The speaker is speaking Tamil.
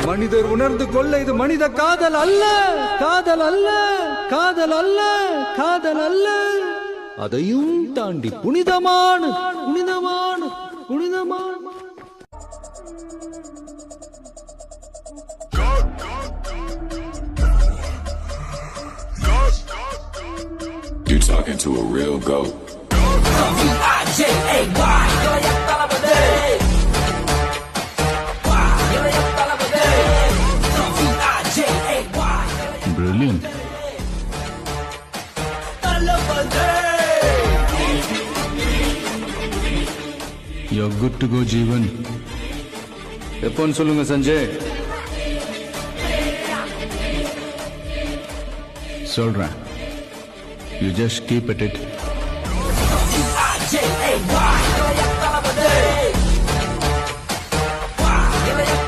மனிதர் உணர்ந்து கொள்ள இது மனித காதல் அல்ல, காதல் அல்ல, காதல் அல்ல, காதல் அல்ல. அதையும் தாண்டி புனிதமான புனிதமான புனிதமான You're talking to a real goat. Brilliant. You're good to go, Jeevan. எப்போன்னு சொல்லுங்க சஞ்சய். சொல்றேன். You just keep at it.